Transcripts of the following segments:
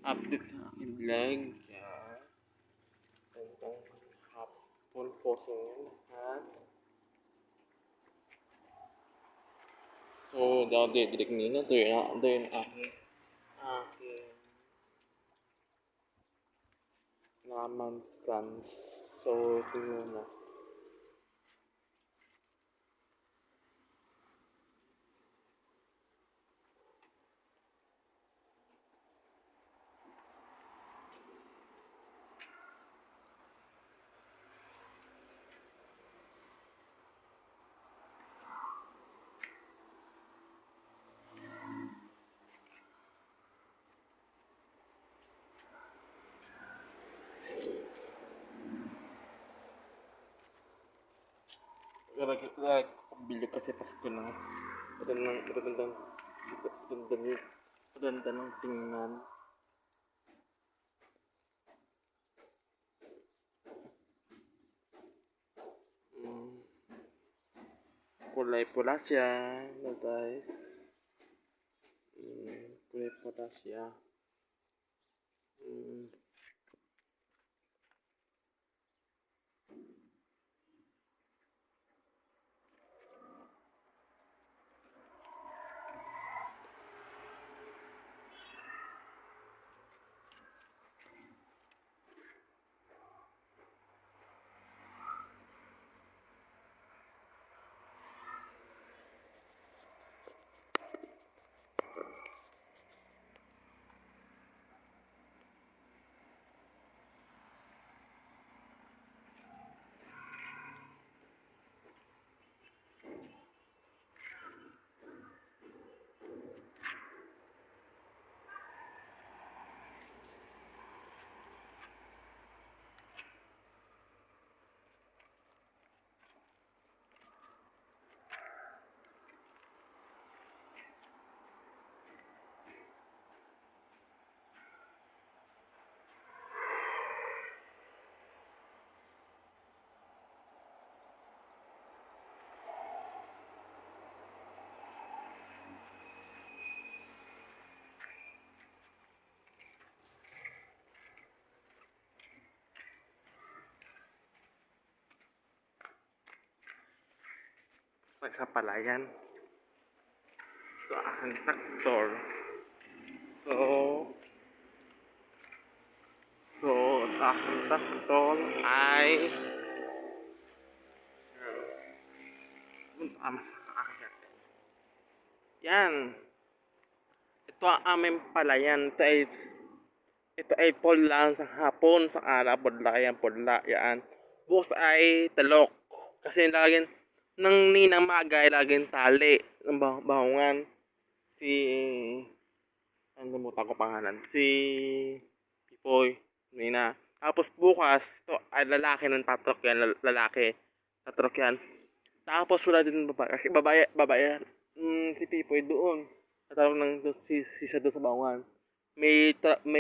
update sa aking vlog. Yan. Gandang hapon po sa inyo lahat. So, daw direct nila. Doon aking naman plans. So, tingnan na. Pabili kasi Pasko na. Maganda ng tingnan. Kulay pula siya, guys. Kulay pula siya. Sa palayan. Ito aking traktor. So, aking traktor ay yan. Ito ang aming palayan. Ito ay pula sa hapon, sa araw, pula, yan. Bukas ay talok. Kasi laging, nang ninang magay, laging tali, ng bahungan. Ano mo ko pangalan? Si Pipoy, Nina. Tapos bukas, to ay lalaki ng tatrok yan, lalaki. Tatrok yan. Tapos wala din babae. Kasi babae, si Pipoy doon. Tatawag ng si sa doon sa baungan. May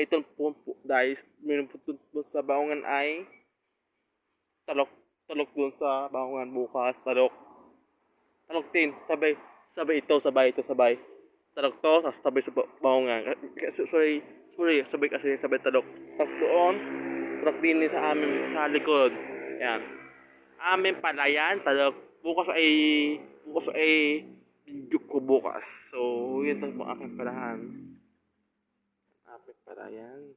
tulpong guys, may tulpong sa baungan ay talok doon sa baungan bukas, talok din, sabay talok to, tapos sabay sa baungan. Sabay talok doon, talok din sa amin sa likod. Yan, amin palayan, talok. Bukas ay video ko bukas. So, yun ang aking palahan. Aking palayan.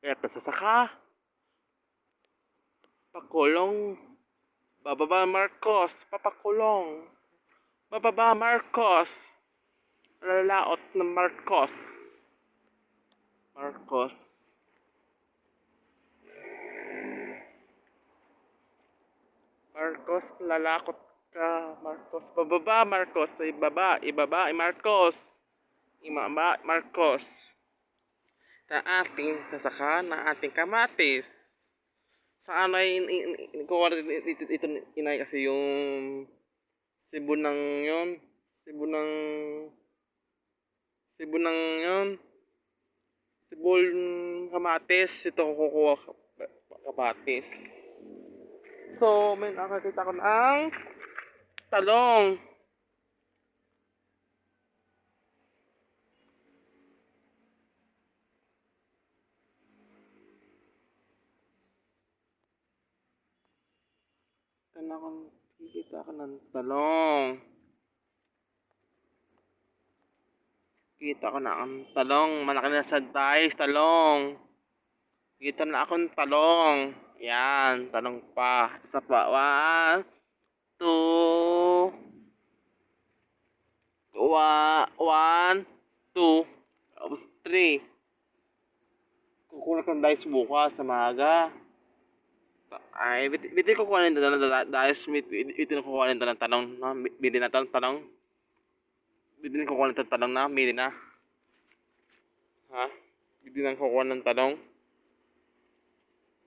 Kaya pasasaka. Pakulong. Bababa Marcos. Papakulong. Bababa Marcos. Lalaot na Marcos. Marcos, lalakot ka. Marcos. Bababa Marcos. Ibaba Marcos. Marcos. Na ating sasaka, na ating kamatis. Sa ano ito inay kasi yung Cebu ng yon, Cebu ng yon, Cebu kamatis, ito kukuha kamatis. So, may nakakita ko ng talong. Kikita ka ng talong. Kita ko na ang talong. Malaki na sa dice, talong. Kita na akong talong. Yan, talong pa. Isa pa. 1, 2, 1, 2, tapos 3. Kukuha kang dice bukas sa maaga. Ay, bitin ko kuha nito na dice. Bitin ko kuha nito ng talong. No? Bitin na talong. Bitin ko kuha nito talong na. Bitin na. Ha? Bitin na kukuha ng talong.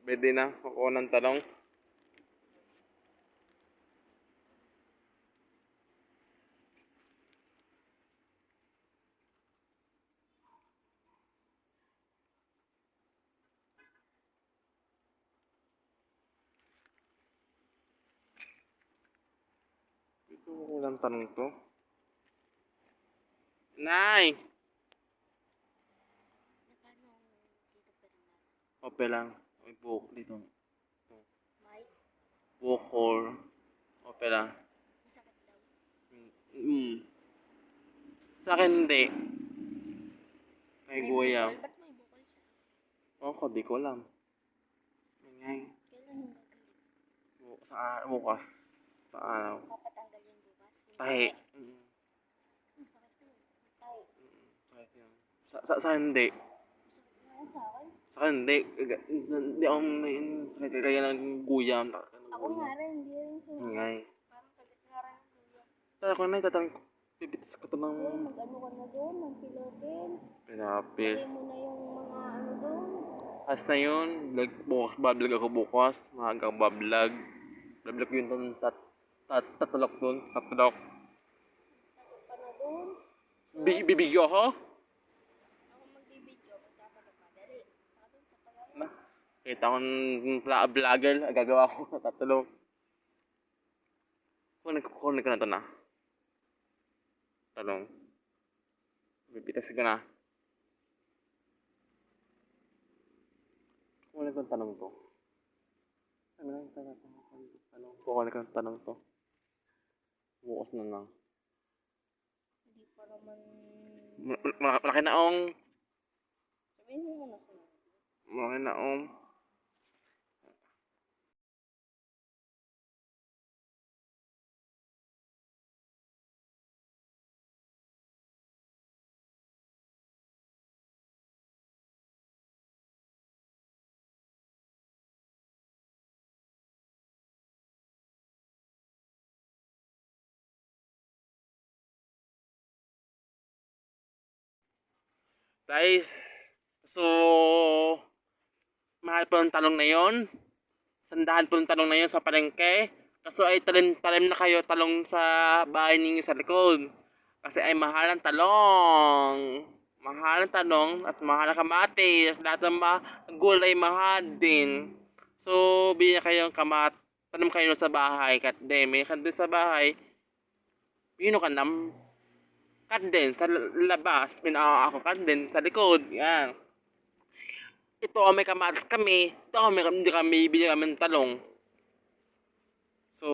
Bitin na kukuha ng talong. Ito kulang tanong to. Nay! Ope lang. May buhok dito. Bukol. Ope lang. Sa akin hindi. Kay Guya. Ba't may bukol siya? Ako, di ko alam. Ngay. Kailan yung gagaling? Bukas. Sa araw. Papatanggal yung bukas? Tahi. Ang sakit yun. Tayo. Sakit yun. Sa hindi. Sakit na ako sa akin. Sa akin hindi. Hindi ako may sakit kaya ng Guya. Ako nga rin, hindi rin siya. Ngay. Parang kagat nga rin ang kuya. Tara ko na itatanong ko. Pipitis ko ito ng Uy, mag-ano ka na doon, mag-pilotin. pinapil. Lagay mo na yung mga ano doon. As na yun, bukas bablog ako bukas. Maagang bablog. Bablog ko yung tatalok dun. Tatalok. Takot ka na doon. Bibigyo ako? Ako magbibidyo, magtatanong ka. Dali. Saka doon sa pagano. Na. Kita ko ng vlogger. Gagawa ko na tatalok. Kunin ko na ito na. Talong. Bibitas ko na. Kunin ko ang tanong to. Sabi lang yung tanong. Kukunin ko ang tanong to. Bukas na lang. Hindi pa naman... Malaki na ong. Sabihin mo muna sa mga. Malaki na ong. Guys, so mahal po ang talong na yon. Sandahan po ang talong na yon sa palengke. Kaso ay talim na kayo talong sa bahay ninyo sa likod. Kasi ay mahal ang talong. Mahal ang talong at mahal ang kamatis. Lahat ng gulay mahal din. So, bili na kayo ng tanim kayo sa bahay. Kat may kan din sa bahay. Bino ka nam cut din sa labas, ako cut din sa likod, yan. Ito may kamatis kami, ito hindi kami bibili kami ng talong.